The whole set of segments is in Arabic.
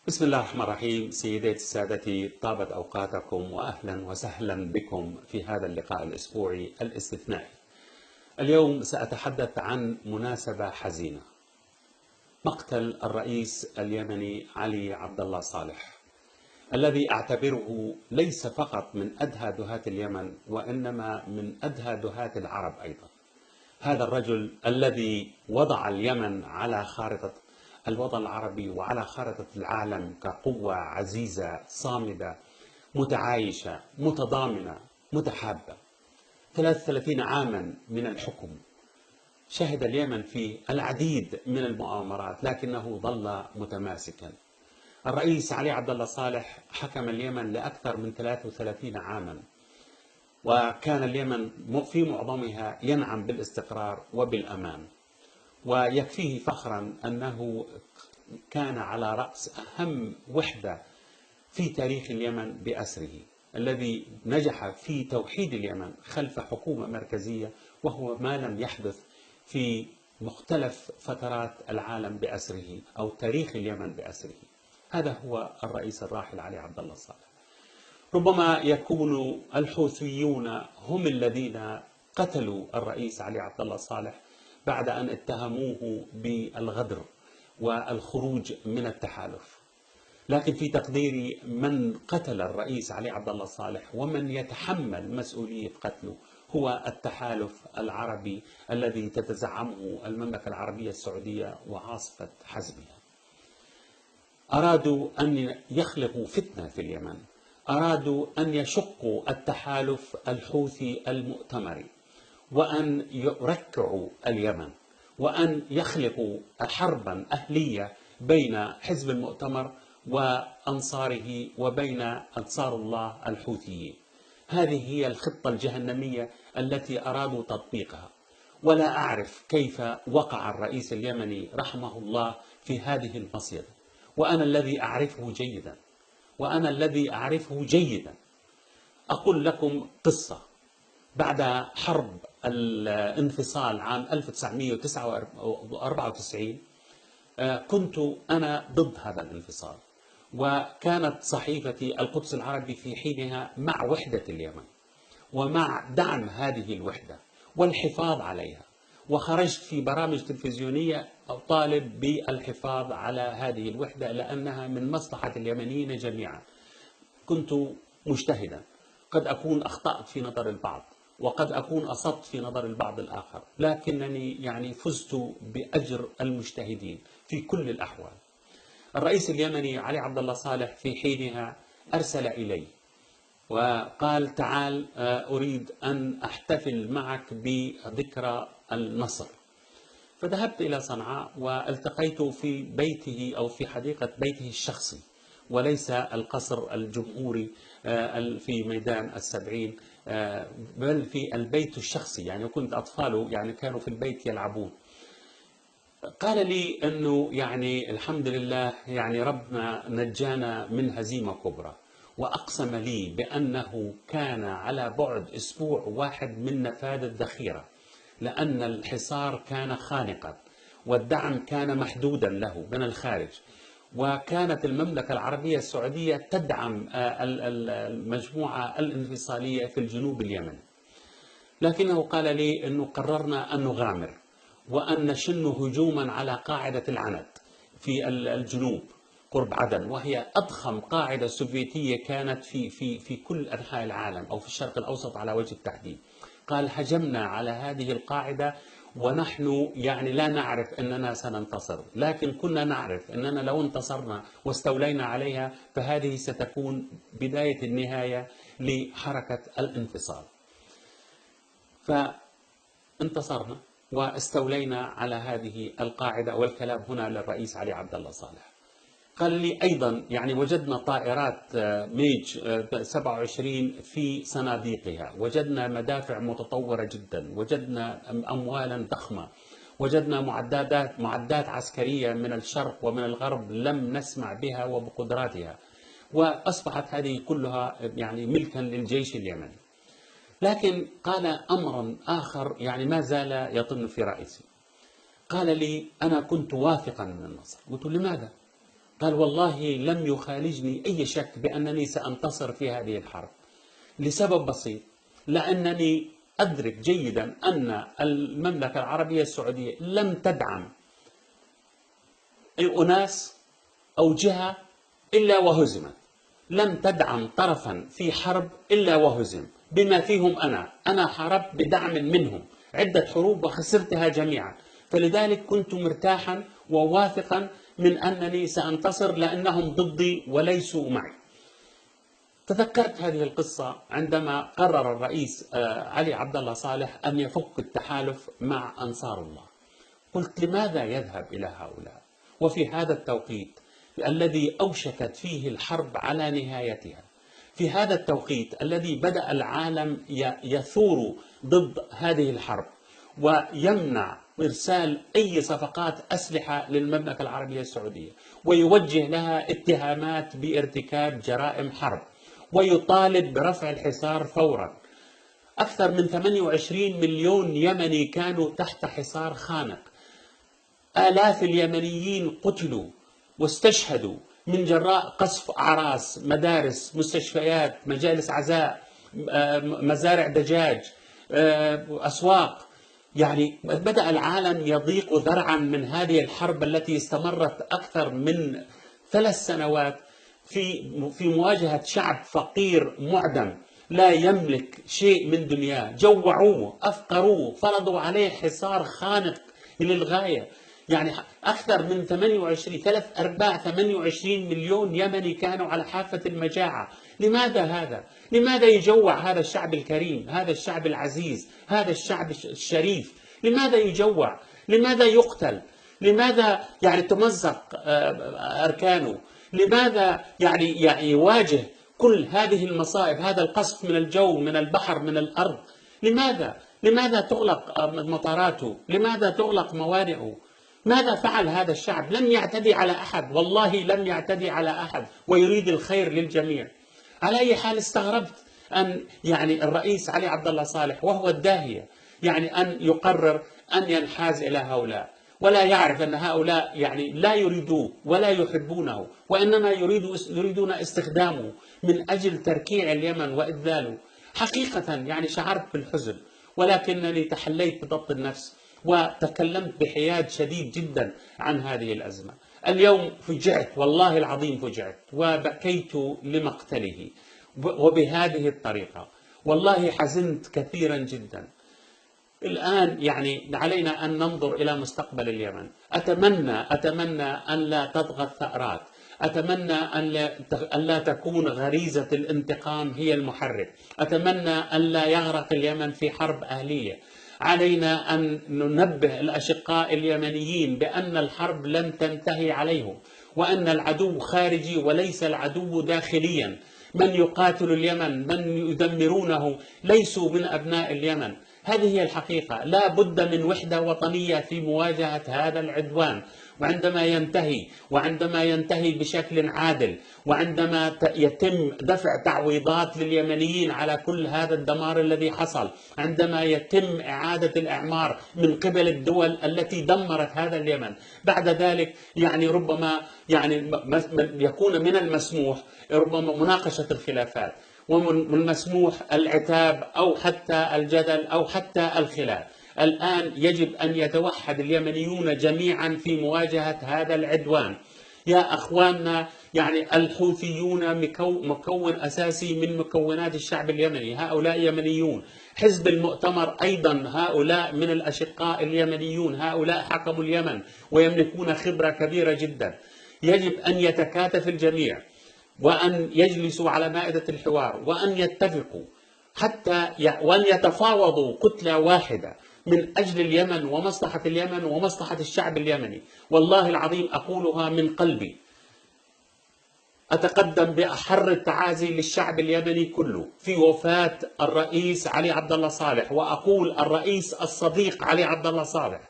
بسم الله الرحمن الرحيم. سيداتي سادتي، طابت أوقاتكم وأهلا وسهلا بكم في هذا اللقاء الأسبوعي الاستثنائي. اليوم سأتحدث عن مناسبة حزينة: مقتل الرئيس اليمني علي عبد الله صالح، الذي أعتبره ليس فقط من أدهى دهاة اليمن وإنما من أدهى دهاة العرب أيضا. هذا الرجل الذي وضع اليمن على خارطة الوطن العربي وعلى خارطة العالم كقوة عزيزة صامدة متعايشة متضامنة متحابة. 33 عاما من الحكم، شهد اليمن فيه العديد من المؤامرات لكنه ظل متماسكا. الرئيس علي عبد الله صالح حكم اليمن لأكثر من 33 عاما، وكان اليمن في معظمها ينعم بالاستقرار وبالأمان، ويكفيه فخرا أنه كان على رأس أهم وحدة في تاريخ اليمن بأسره، الذي نجح في توحيد اليمن خلف حكومة مركزية، وهو ما لم يحدث في مختلف فترات العالم بأسره أو تاريخ اليمن بأسره. هذا هو الرئيس الراحل علي عبد الله صالح. ربما يكون الحوثيون هم الذين قتلوا الرئيس علي عبد الله صالح بعد أن اتهموه بالغدر والخروج من التحالف، لكن في تقديري من قتل الرئيس علي عبد الله صالح ومن يتحمل مسؤولية قتله هو التحالف العربي الذي تتزعمه المملكة العربية السعودية وعاصفة حزبها. أرادوا أن يخلقوا فتنة في اليمن، أرادوا أن يشقوا التحالف الحوثي المؤتمري وأن يركعوا اليمن وأن يخلقوا حربا أهلية بين حزب المؤتمر وأنصاره وبين أنصار الله الحوثيين. هذه هي الخطة الجهنمية التي أرادوا تطبيقها، ولا أعرف كيف وقع الرئيس اليمني رحمه الله في هذه المصيدة. وأنا الذي أعرفه جيدا، وأنا الذي أعرفه جيدا. أقول لكم قصة. بعد حرب الانفصال عام 1994 كنت أنا ضد هذا الانفصال، وكانت صحيفتي القدس العربي في حينها مع وحدة اليمن ومع دعم هذه الوحدة والحفاظ عليها، وخرجت في برامج تلفزيونية أطالب بالحفاظ على هذه الوحدة لأنها من مصلحة اليمنيين جميعا. كنت مجتهدا، قد أكون أخطأت في نظر البعض وقد أكون أصبت في نظر البعض الآخر، لكنني فزت بأجر المجتهدين في كل الأحوال. الرئيس اليمني علي عبد الله صالح في حينها أرسل إلي وقال: تعال أريد أن أحتفل معك بذكرى النصر. فذهبت إلى صنعاء والتقيت في بيته أو في حديقة بيته الشخصي، وليس القصر الجمهوري في ميدان السبعين، بل في البيت الشخصي. يعني كنت أطفاله كانوا في البيت يلعبون. قال لي أنه الحمد لله، ربنا نجانا من هزيمة كبرى، وأقسم لي بأنه كان على بعد أسبوع واحد من نفاذ الذخيرة، لأن الحصار كان خانقا والدعم كان محدودا له من الخارج، وكانت المملكة العربية السعودية تدعم المجموعة الانفصالية في الجنوب اليمني. لكنه قال لي أنه قررنا أن نغامر وأن نشن هجوما على قاعدة العند في الجنوب قرب عدن، وهي أضخم قاعدة سوفيتية كانت في كل أنحاء العالم أو في الشرق الأوسط على وجه التحديد. قال: هجمنا على هذه القاعدة ونحن لا نعرف أننا سننتصر، لكن كنا نعرف أننا لو انتصرنا واستولينا عليها فهذه ستكون بداية النهاية لحركة الانفصال. فانتصرنا واستولينا على هذه القاعدة، والكلام هنا للرئيس علي عبد الله صالح. قال لي أيضا وجدنا طائرات ميج 27 في صناديقها، وجدنا مدافع متطورة جدا، وجدنا أموالا ضخمة، وجدنا معدات عسكرية من الشرق ومن الغرب لم نسمع بها وبقدراتها، وأصبحت هذه كلها ملكا للجيش اليمني. لكن قال أمرا آخر ما زال يطن في رأسي. قال لي: أنا كنت واثقا من النصر. قلت: لماذا؟ قال والله لم يخالجني أي شك بأنني سأنتصر في هذه الحرب، لسبب بسيط، لأنني أدرك جيدا أن المملكة العربية السعودية لم تدعم أناس أو جهة إلا وهزمت، لم تدعم طرفا في حرب إلا وهزم، بما فيهم أنا حاربت بدعم منهم عدة حروب وخسرتها جميعا، فلذلك كنت مرتاحا وواثقا من أنني سأنتصر لأنهم ضدي وليسوا معي. تذكرت هذه القصة عندما قرر الرئيس علي عبد الله صالح أن يفك التحالف مع أنصار الله. قلت لماذا يذهب إلى هؤلاء وفي هذا التوقيت الذي أوشكت فيه الحرب على نهايتها، في هذا التوقيت الذي بدأ العالم يثور ضد هذه الحرب ويمنع إرسال أي صفقات أسلحة للمملكة العربية السعودية، ويوجه لها اتهامات بارتكاب جرائم حرب، ويطالب برفع الحصار فورا. أكثر من 28 مليون يمني كانوا تحت حصار خانق، آلاف اليمنيين قتلوا واستشهدوا من جراء قصف أعراس، مدارس، مستشفيات، مجالس عزاء، مزارع دجاج، أسواق. يعني بدأ العالم يضيق ذرعا من هذه الحرب التي استمرت أكثر من 3 سنوات في مواجهة شعب فقير معدم لا يملك شيء من دنياه، جوعوه، أفقروه، فرضوا عليه حصار خانق للغاية. يعني أكثر من 28 مليون يمني كانوا على حافة المجاعة. لماذا هذا؟ لماذا يجوع هذا الشعب الكريم، هذا الشعب العزيز، هذا الشعب الشريف؟ لماذا يجوع؟ لماذا يقتل؟ لماذا يعني تمزق أركانه؟ لماذا يعني يواجه كل هذه المصائب، هذا القصف من الجو، من البحر، من الأرض؟ لماذا تغلق مطاراته؟ لماذا تغلق موانئه؟ ماذا فعل هذا الشعب؟ لم يعتدي على أحد، والله لم يعتدي على أحد، ويريد الخير للجميع. على أي حال استغربت أن يعني الرئيس علي عبد الله صالح وهو الداهية يعني أن يقرر أن ينحاز إلى هؤلاء، ولا يعرف أن هؤلاء يعني لا يريدوه ولا يحبونه، وإنما يريدون استخدامه من أجل تركيع اليمن وإذلاله. حقيقة يعني شعرت بالحزن، ولكنني تحليت بضبط النفس وتكلمت بحياد شديد جدا عن هذه الأزمة. اليوم فجعت، والله العظيم فجعت وبكيت لمقتله وبهذه الطريقة، والله حزنت كثيرا جدا. الآن يعني علينا أن ننظر إلى مستقبل اليمن. أتمنى أن لا تطغى الثأرات، أتمنى أن لا تكون غريزة الانتقام هي المحرك، أتمنى أن لا يغرق اليمن في حرب أهلية. علينا أن ننبه الأشقاء اليمنيين بأن الحرب لن تنتهي عليهم، وأن العدو خارجي وليس العدو داخليا. من يقاتل اليمن، من يدمرونه ليسوا من أبناء اليمن. هذه هي الحقيقة. لا بد من وحدة وطنية في مواجهة هذا العدوان، وعندما ينتهي بشكل عادل، وعندما يتم دفع تعويضات لليمنيين على كل هذا الدمار الذي حصل، عندما يتم إعادة الإعمار من قبل الدول التي دمرت هذا اليمن، بعد ذلك يعني ربما يعني يكون من المسموح ربما مناقشة الخلافات، ومن المسموح العتاب أو حتى الجدل أو حتى الخلاف. الآن يجب أن يتوحد اليمنيون جميعا في مواجهة هذا العدوان. يا أخواننا، يعني الحوثيون مكون أساسي من مكونات الشعب اليمني، هؤلاء يمنيون. حزب المؤتمر أيضا هؤلاء من الأشقاء اليمنيون، هؤلاء حكموا اليمن ويملكون خبرة كبيرة جدا. يجب أن يتكاتف الجميع، وأن يجلسوا على مائدة الحوار، وأن يتفقوا وأن يتفاوضوا كتلة واحدة من أجل اليمن ومصلحة اليمن ومصلحة الشعب اليمني. والله العظيم أقولها من قلبي. أتقدم بأحر التعازي للشعب اليمني كله في وفاة الرئيس علي عبد الله صالح، وأقول الرئيس الصديق علي عبد الله صالح.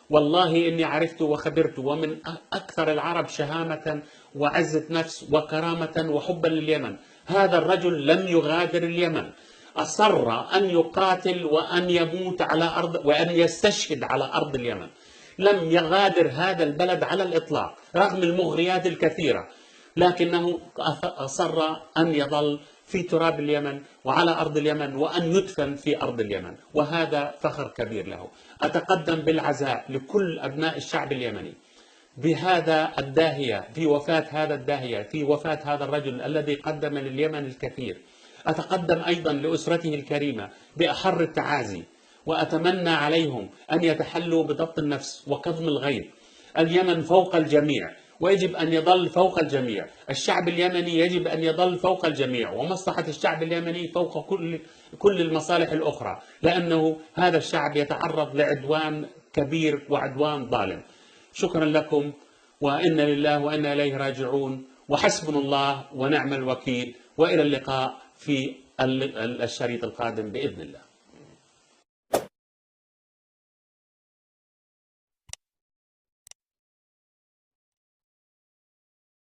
والله إني عرفت وخبرت، ومن أكثر العرب شهامة وعزة نفس وكرامة وحبا لليمن. هذا الرجل لم يغادر اليمن، أصر أن يقاتل وأن يموت على أرض وأن يستشهد على أرض اليمن. لم يغادر هذا البلد على الإطلاق رغم المغريات الكثيرة، لكنه أصر أن يظل في تراب اليمن وعلى أرض اليمن وأن يدفن في أرض اليمن، وهذا فخر كبير له. أتقدم بالعزاء لكل أبناء الشعب اليمني بهذا الداهية، في وفاة هذا الداهية، في وفاة هذا الرجل الذي قدم لليمن الكثير. أتقدم أيضا لأسرته الكريمة بأحر التعازي، وأتمنى عليهم أن يتحلوا بضبط النفس وكظم الغيظ. اليمن فوق الجميع ويجب أن يظل فوق الجميع، الشعب اليمني يجب أن يظل فوق الجميع، ومصلحة الشعب اليمني فوق كل المصالح الأخرى، لأنه هذا الشعب يتعرض لعدوان كبير وعدوان ظالم. شكرا لكم، وإنا لله وإنا إليه راجعون، وحسبنا الله ونعم الوكيل، وإلى اللقاء في الشريط القادم بإذن الله.